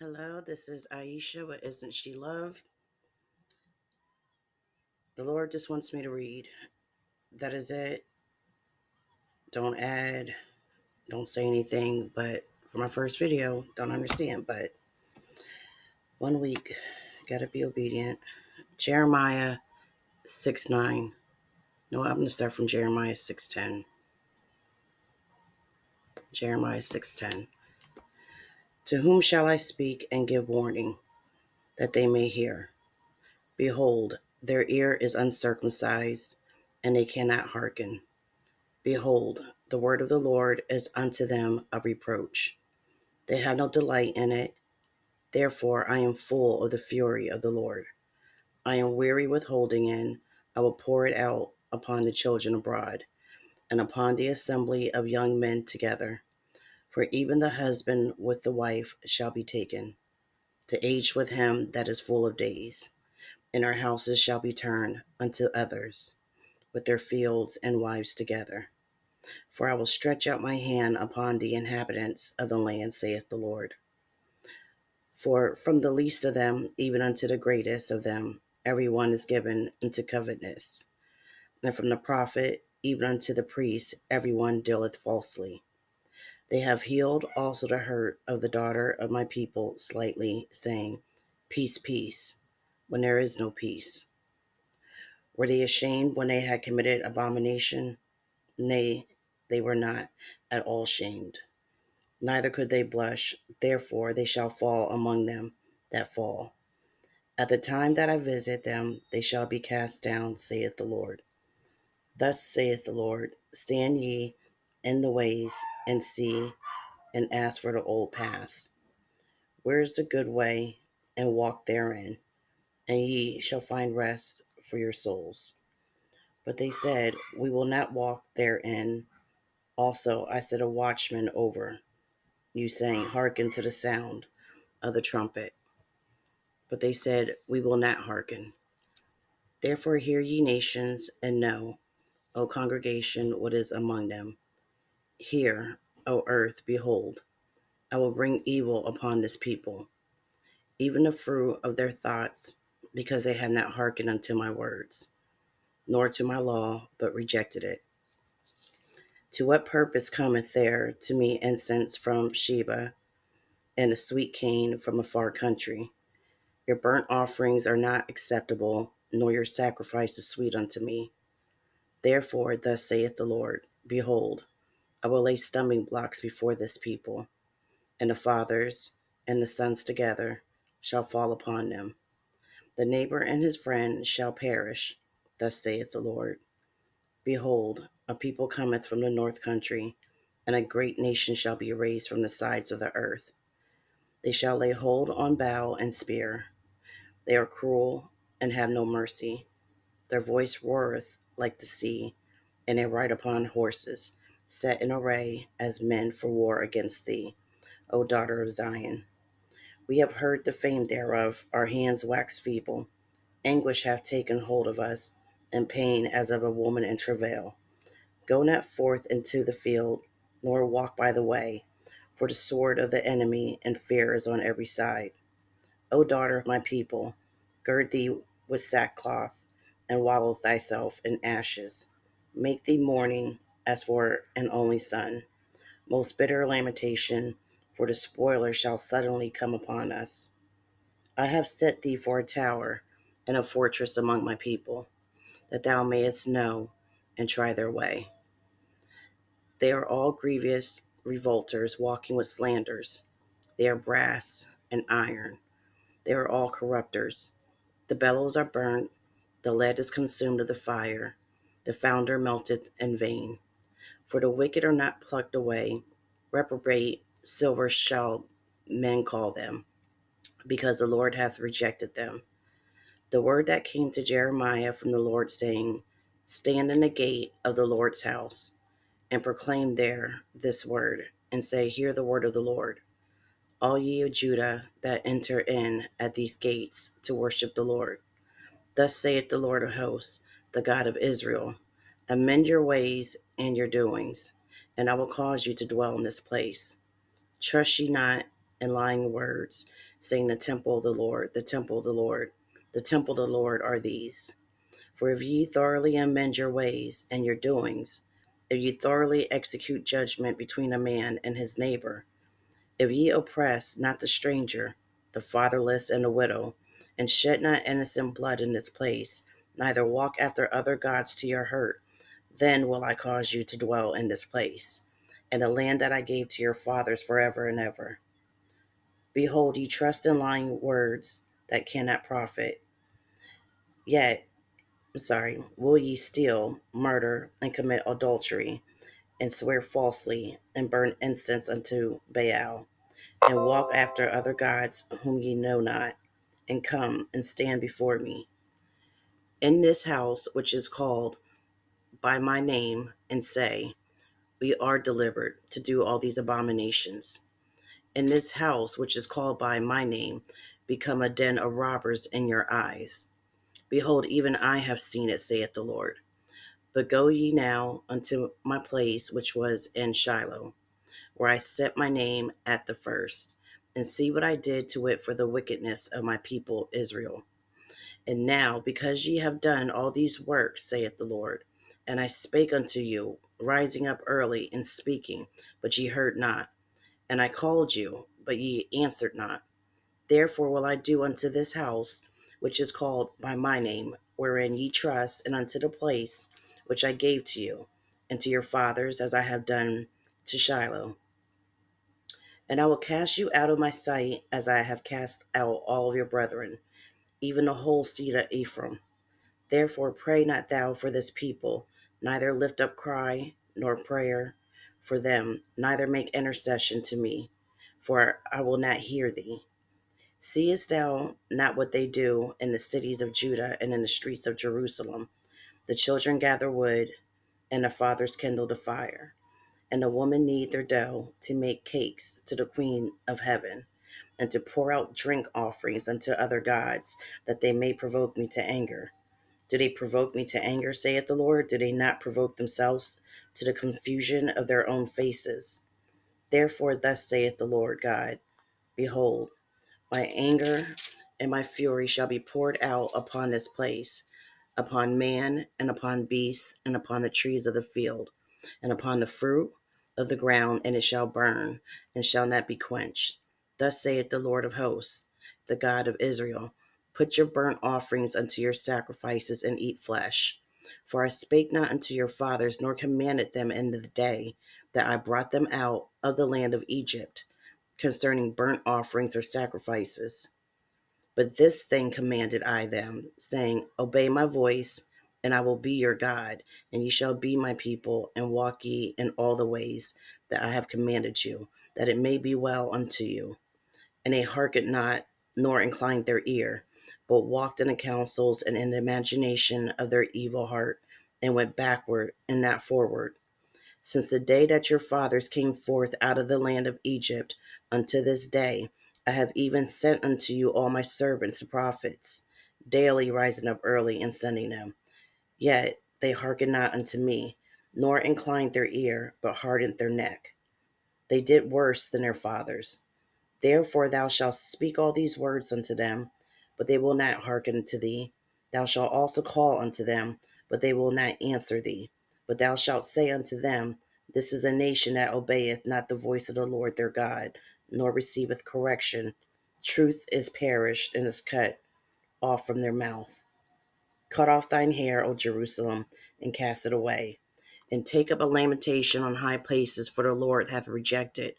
Hello, this is Aisha with Isn't She Love? The Lord just wants me to read. That is it. Don't add, don't say anything, but for my first video, don't understand, but 1 week, gotta be obedient. Jeremiah 6:9. No, I'm gonna start from Jeremiah 6:10. Jeremiah 6:10. To whom shall I speak and give warning, that they may hear? Behold, their ear is uncircumcised, and they cannot hearken. Behold, the word of the Lord is unto them a reproach. They have no delight in it. Therefore I am full of the fury of the Lord. I am weary with holding in. I will pour it out upon the children abroad, and upon the assembly of young men together. For even the husband with the wife shall be taken, to age with him that is full of days. And our houses shall be turned unto others, with their fields and wives together. For I will stretch out my hand upon the inhabitants of the land, saith the Lord. For from the least of them, even unto the greatest of them, every one is given into covetousness. And from the prophet, even unto the priest, every one dealeth falsely. They have healed also the hurt of the daughter of my people slightly, saying, Peace, peace, when there is no peace. Were they ashamed when they had committed abomination? Nay, they were not at all shamed. Neither could they blush, therefore they shall fall among them that fall. At the time that I visit them, they shall be cast down, saith the Lord. Thus saith the Lord, stand ye in the ways, and see, and ask for the old paths. Where is the good way, and walk therein, and ye shall find rest for your souls. But they said, we will not walk therein. Also I set a watchman over you, saying, hearken to the sound of the trumpet. But they said, we will not hearken. Therefore hear ye nations, and know, O congregation, what is among them. Hear, O earth, behold, I will bring evil upon this people, even the fruit of their thoughts, because they have not hearkened unto my words, nor to my law, but rejected it. To what purpose cometh there to me incense from Sheba, and a sweet cane from a far country? Your burnt offerings are not acceptable, nor your sacrifices sweet unto me. Therefore, thus saith the Lord, behold, I will lay stumbling blocks before this people, and the fathers and the sons together shall fall upon them. The neighbor and his friend shall perish, thus saith the Lord. Behold, a people cometh from the north country, and a great nation shall be raised from the sides of the earth. They shall lay hold on bow and spear. They are cruel and have no mercy. Their voice roareth like the sea, and they ride upon horses, set in array as men for war against thee, O daughter of Zion. We have heard the fame thereof, our hands wax feeble. Anguish hath taken hold of us, and pain as of a woman in travail. Go not forth into the field, nor walk by the way, for the sword of the enemy and fear is on every side. O daughter of my people, gird thee with sackcloth, and wallow thyself in ashes. Make thee mourning as for an only son. Most bitter lamentation, for the spoiler shall suddenly come upon us. I have set thee for a tower and a fortress among my people, that thou mayest know and try their way. They are all grievous revolters, walking with slanders. They are brass and iron. They are all corrupters. The bellows are burnt, the lead is consumed of the fire, the founder melteth in vain. For the wicked are not plucked away, reprobate silver shall men call them, because the Lord hath rejected them. The word that came to Jeremiah from the Lord, saying, stand in the gate of the Lord's house, and proclaim there this word, and say, hear the word of the Lord. All ye of Judah that enter in at these gates to worship the Lord. Thus saith the Lord of hosts, the God of Israel, amend your ways and your doings, and I will cause you to dwell in this place. Trust ye not and lying words, saying, the temple of the Lord, the temple of the Lord, the temple of the Lord are these. For if ye thoroughly amend your ways and your doings, if ye thoroughly execute judgment between a man and his neighbor, if ye oppress not the stranger, the fatherless, and the widow, and shed not innocent blood in this place, neither walk after other gods to your hurt, then will I cause you to dwell in this place, and the land that I gave to your fathers forever and ever. Behold, ye trust in lying words that cannot profit. Yet, will ye steal, murder, and commit adultery, and swear falsely, and burn incense unto Baal, and walk after other gods whom ye know not, and come and stand before me in this house which is called by my name, and say, we are delivered to do all these abominations. In this house which is called by my name, become a den of robbers in your eyes. Behold, even I have seen it, saith the Lord. But go ye now unto my place which was in Shiloh, where I set my name at the first, and see what I did to it for the wickedness of my people Israel. And now, because ye have done all these works, saith the Lord, and I spake unto you, rising up early and speaking, but ye heard not, and I called you, but ye answered not. Therefore will I do unto this house, which is called by my name, wherein ye trust, and unto the place which I gave to you, and to your fathers, as I have done to Shiloh. And I will cast you out of my sight, as I have cast out all of your brethren, even the whole seed of Ephraim. Therefore pray not thou for this people, neither lift up cry nor prayer for them, neither make intercession to me, for I will not hear thee. Seest thou not what they do in the cities of Judah and in the streets of Jerusalem? The children gather wood, and the fathers kindle the fire, and the women knead their dough to make cakes to the queen of heaven, and to pour out drink offerings unto other gods, that they may provoke me to anger. Do they provoke me to anger, saith the Lord? Do they not provoke themselves to the confusion of their own faces? Therefore thus saith the Lord God, behold, my anger and my fury shall be poured out upon this place, upon man, and upon beasts, and upon the trees of the field, and upon the fruit of the ground, and it shall burn, and shall not be quenched. Thus saith the Lord of hosts, the God of Israel, put your burnt offerings unto your sacrifices, and eat flesh. For I spake not unto your fathers, nor commanded them in the day that I brought them out of the land of Egypt, concerning burnt offerings or sacrifices. But this thing commanded I them, saying, obey my voice, and I will be your God, and ye shall be my people, and walk ye in all the ways that I have commanded you, that it may be well unto you. And they hearkened not, nor inclined their ear, but walked in the counsels and in the imagination of their evil heart, and went backward and not forward. Since the day that your fathers came forth out of the land of Egypt unto this day, I have even sent unto you all my servants, the prophets, daily rising up early and sending them. Yet they hearkened not unto me, nor inclined their ear, but hardened their neck. They did worse than their fathers. Therefore thou shalt speak all these words unto them, but they will not hearken to thee. Thou shalt also call unto them, but they will not answer thee. But thou shalt say unto them, this is a nation that obeyeth not the voice of the Lord their God, nor receiveth correction. Truth is perished and is cut off from their mouth. Cut off thine hair, O Jerusalem, and cast it away, and take up a lamentation on high places, for the Lord hath rejected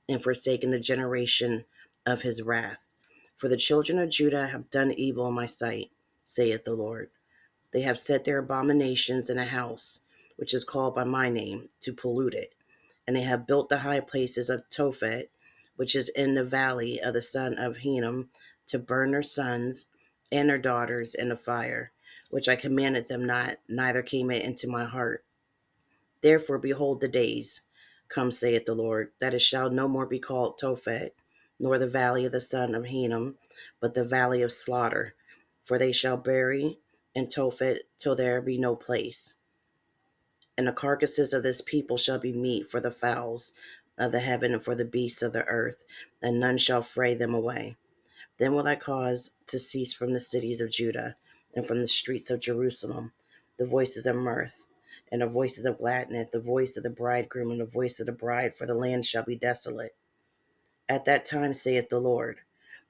and forsaken the generation of his wrath. For the children of Judah have done evil in my sight, saith the Lord. They have set their abominations in a house, which is called by my name, to pollute it. And they have built the high places of Tophet, which is in the valley of the son of Hinnom, to burn their sons and their daughters in the fire, which I commanded them not, neither came it into my heart. Therefore, behold, the days come, saith the Lord, that it shall no more be called Tophet, nor the valley of the son of Hinnom, but the valley of slaughter. For they shall bury in Tophet till there be no place. And the carcasses of this people shall be meat for the fowls of the heaven and for the beasts of the earth, and none shall fray them away. Then will I cause to cease from the cities of Judah and from the streets of Jerusalem the voices of mirth and the voices of gladness, the voice of the bridegroom and the voice of the bride, for the land shall be desolate. At that time, saith the Lord,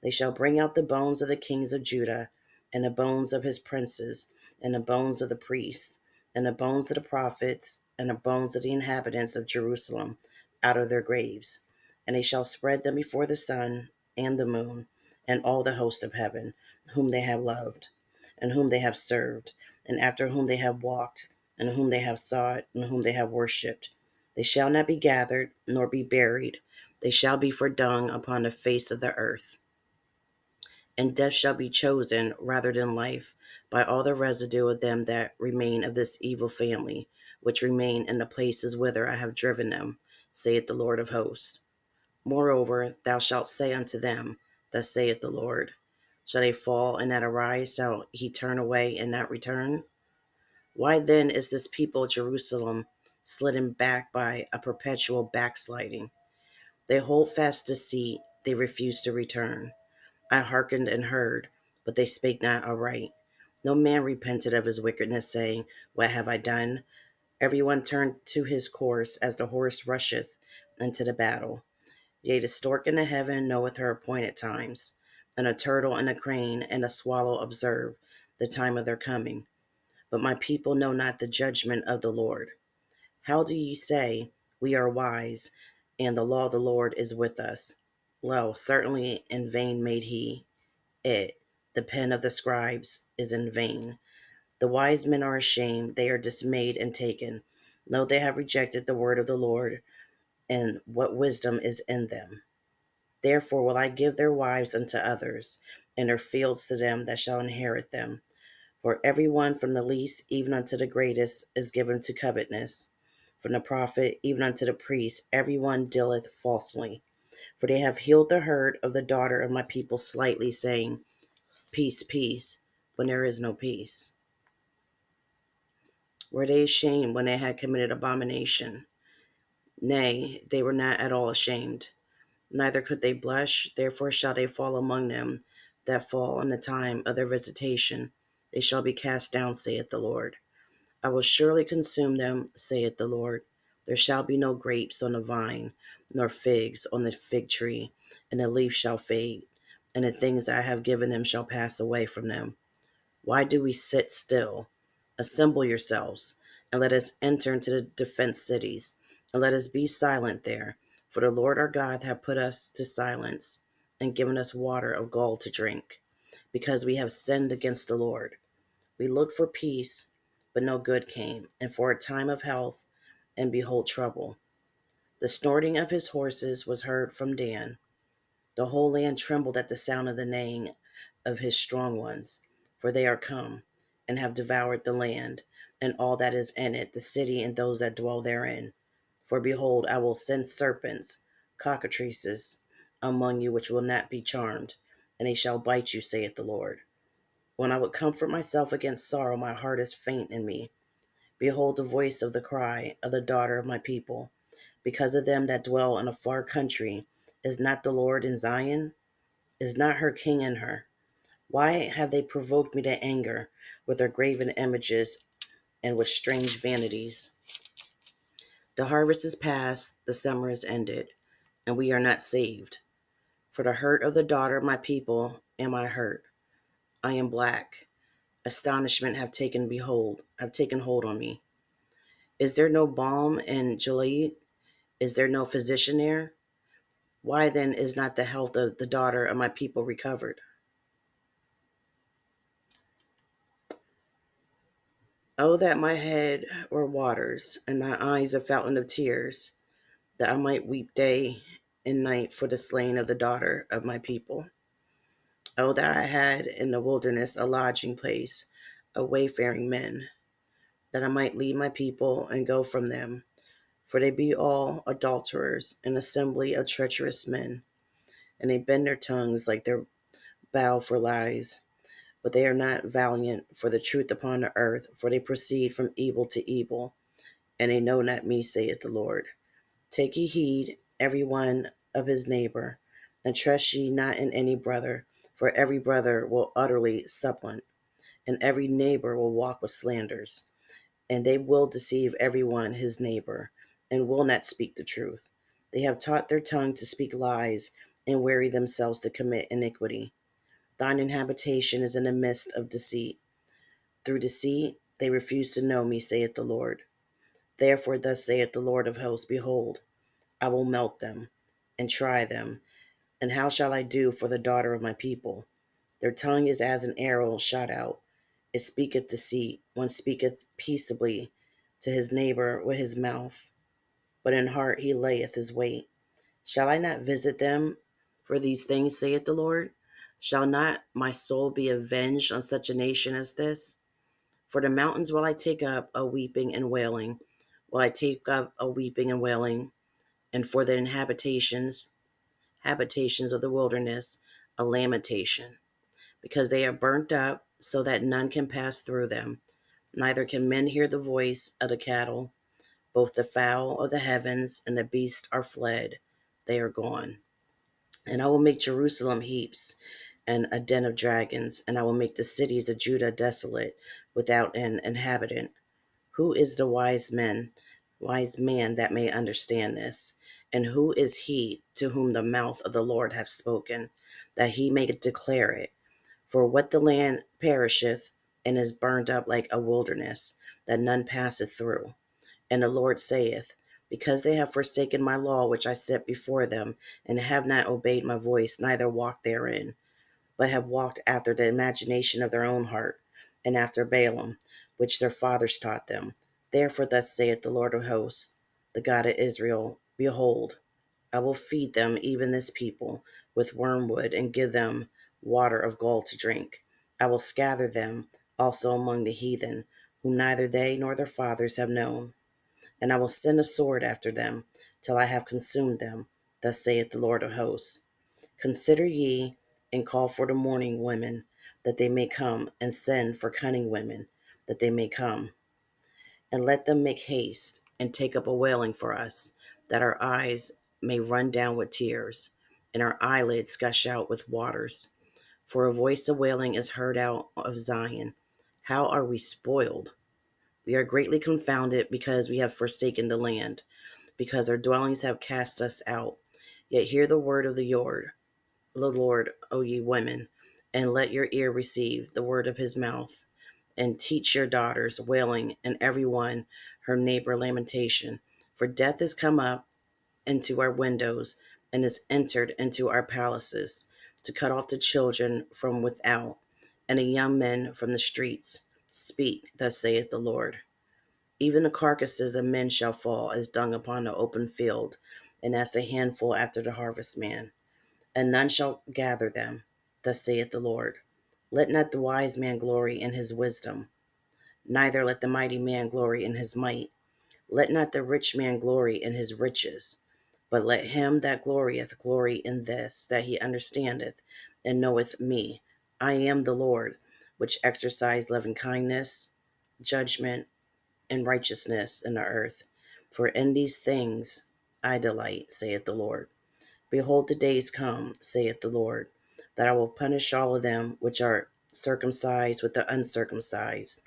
they shall bring out the bones of the kings of Judah, and the bones of his princes, and the bones of the priests, and the bones of the prophets, and the bones of the inhabitants of Jerusalem out of their graves. And they shall spread them before the sun and the moon, and all the host of heaven, whom they have loved, and whom they have served, and after whom they have walked, and whom they have sought, and whom they have worshipped. They shall not be gathered, nor be buried. They shall be for dung upon the face of the earth. And death shall be chosen rather than life by all the residue of them that remain of this evil family, which remain in the places whither I have driven them, saith the Lord of hosts. Moreover, thou shalt say unto them, thus saith the Lord, shall they fall and not arise? Shall he turn away and not return? Why then is this people Jerusalem slidden back by a perpetual backsliding? They hold fast deceit, they refuse to return. I hearkened and heard, but they spake not aright. No man repented of his wickedness, saying, what have I done? Every one turned to his course, as the horse rusheth into the battle. Yea, the stork in the heaven knoweth her appointed times, and a turtle and a crane and a swallow observe the time of their coming. But my people know not the judgment of the Lord. How do ye say, we are wise, and the law of the Lord is with us? Lo, certainly in vain made he it. The pen of the scribes is in vain. The wise men are ashamed, they are dismayed and taken. Lo, they have rejected the word of the Lord, and what wisdom is in them? Therefore will I give their wives unto others, and their fields to them that shall inherit them. For every one from the least even unto the greatest is given to covetousness. From the prophet even unto the priest, every one dealeth falsely. For they have healed the hurt of the daughter of my people slightly, saying, peace, peace, when there is no peace. Were they ashamed when they had committed abomination? Nay, they were not at all ashamed, neither could they blush. Therefore shall they fall among them that fall in the time of their visitation. They shall be cast down, saith the Lord. I will surely consume them, saith the Lord. There shall be no grapes on the vine, nor figs on the fig tree, and the leaf shall fade, and the things I have given them shall pass away from them. Why do we sit still? Assemble yourselves, and let us enter into the defense cities, and let us be silent there. For the Lord our God hath put us to silence, and given us water of gall to drink, because we have sinned against the Lord. We looked for peace, but no good came, and for a time of health, and behold trouble. The snorting of his horses was heard from Dan. The whole land trembled at the sound of the neighing of his strong ones, for they are come, and have devoured the land, and all that is in it, the city and those that dwell therein. For behold, I will send serpents, cockatrices, among you which will not be charmed, and they shall bite you, saith the Lord. When I would comfort myself against sorrow, my heart is faint in me. Behold the voice of the cry of the daughter of my people, because of them that dwell in a far country. Is not the Lord in Zion? Is not her king in her? Why have they provoked me to anger with their graven images and with strange vanities? The harvest is past, the summer is ended, and we are not saved. For the hurt of the daughter of my people am I hurt. I am black. Astonishment have taken hold on me. Is there no balm in Gilead? Is there no physician there? Why then is not the health of the daughter of my people recovered? Oh, that my head were waters, and my eyes a fountain of tears, that I might weep day and night for the slain of the daughter of my people. Oh, that I had in the wilderness a lodging place of wayfaring men, that I might leave my people and go from them, for they be all adulterers, an assembly of treacherous men, and they bend their tongues like their bow for lies. But they are not valiant for the truth upon the earth, for they proceed from evil to evil, and they know not me, saith the Lord. Take ye heed, every one of his neighbor, and trust ye not in any brother, for every brother will utterly supplant, and every neighbor will walk with slanders, and they will deceive every one his neighbor, and will not speak the truth. They have taught their tongue to speak lies, and weary themselves to commit iniquity. Thine habitation is in the midst of deceit. Through deceit they refuse to know me, saith the Lord. Therefore thus saith the Lord of hosts, Behold, I will melt them, and try them. And how shall I do for the daughter of my people? Their tongue is as an arrow shot out. It speaketh deceit. One speaketh peaceably to his neighbor with his mouth, but in heart he layeth his wait. Shall I not visit them for these things, saith the Lord? Shall not my soul be avenged on such a nation as this? For the mountains will I take up a weeping and wailing, will I take up a weeping and wailing, and for the habitations of the wilderness, a lamentation, because they are burnt up, so that none can pass through them, neither can men hear the voice of the cattle. Both the fowl of the heavens and the beast are fled, they are gone. And I will make Jerusalem heaps and a den of dragons, and I will make the cities of Judah desolate, without an inhabitant. Who is the wise man that may understand this? And who is he to whom the mouth of the Lord hath spoken, that he may declare it? For what the land perisheth, and is burned up like a wilderness, that none passeth through. And the Lord saith, Because they have forsaken my law which I set before them, and have not obeyed my voice, neither walked therein, but have walked after the imagination of their own heart, and after Balaam, which their fathers taught them. Therefore thus saith the Lord of hosts, the God of Israel, Behold, I will feed them, even this people, with wormwood, and give them water of gall to drink. I will scatter them also among the heathen, whom neither they nor their fathers have known. And I will send a sword after them, till I have consumed them. Thus saith the Lord of hosts. Consider ye, and call for the mourning women, that they may come, and send for cunning women, that they may come. And let them make haste, and take up a wailing for us, that our eyes may run down with tears, and our eyelids gush out with waters. For a voice of wailing is heard out of Zion. How are we spoiled? We are greatly confounded, because we have forsaken the land, because our dwellings have cast us out. Yet hear the word of the Lord, O ye women, and let your ear receive the word of his mouth, and teach your daughters wailing, and every one her neighbor lamentation. For death is come up into our windows, and is entered into our palaces, to cut off the children from without, and the young men from the streets. Speak, thus saith the Lord. Even the carcasses of men shall fall as dung upon the open field, and as the handful after the harvestman, and none shall gather them. Thus saith the Lord. Let not the wise man glory in his wisdom, neither let the mighty man glory in his might. Let not the rich man glory in his riches, but let him that glorieth glory in this, that he understandeth and knoweth me. I am the Lord, which exercise loving kindness, judgment, and righteousness in the earth. For in these things I delight, saith the Lord. Behold, the days come, saith the Lord, that I will punish all of them which are circumcised with the uncircumcised,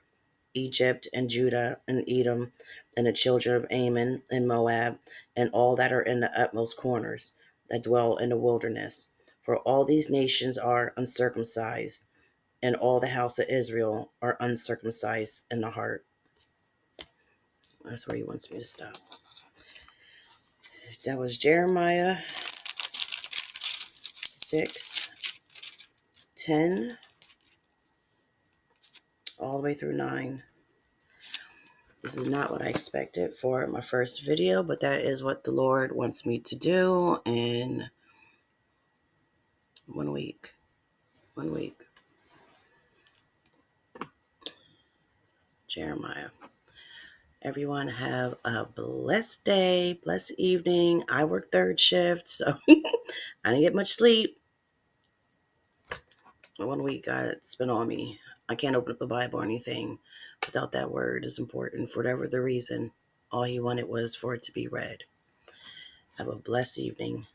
Egypt and Judah and Edom, and the children of Ammon and Moab, and all that are in the utmost corners, that dwell in the wilderness. For all these nations are uncircumcised, and all the house of Israel are uncircumcised in the heart. That's where he wants me to stop. That was Jeremiah 6:10 all the way through 9. This is not what I expected for my first video, but that is what the Lord wants me to do in 1 week. 1 week. Jeremiah. Everyone have a blessed day, blessed evening. I work third shift, so I didn't get much sleep. 1 week God's been on me. I can't open up a Bible or anything without that word. Is important for whatever the reason. All he wanted was for it to be read. Have a blessed evening.